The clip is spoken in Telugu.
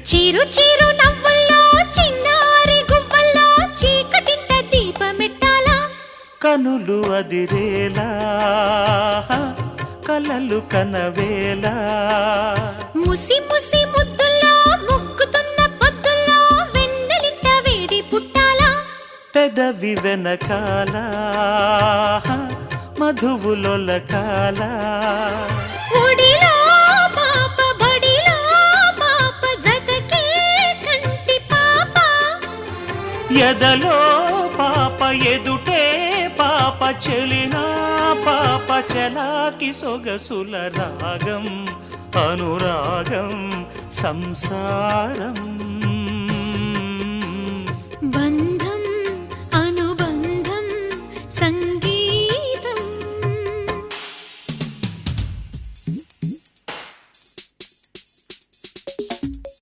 చీరు చీరు నవ్వుల్లో చిన్నారి గువ్వల్లో చీకటింత దీపమెట్టాలా కనులు అదిరేలా కలలు కనవేలా ముసి ముసి ముద్దుల్లో ముక్కుతున్న పొద్దుల్లో వెన్నెలింత వేడి పుట్టాలా పెదవి వెనకాల మధువులొలకాల ఒడిలో పాప బడిలో పాప జతకే కంటి పాప ఎదలో పాప ఎదుటే పాప చెలినా పాప చలాకి సొగసుల రాగం అనురాగం సంసారం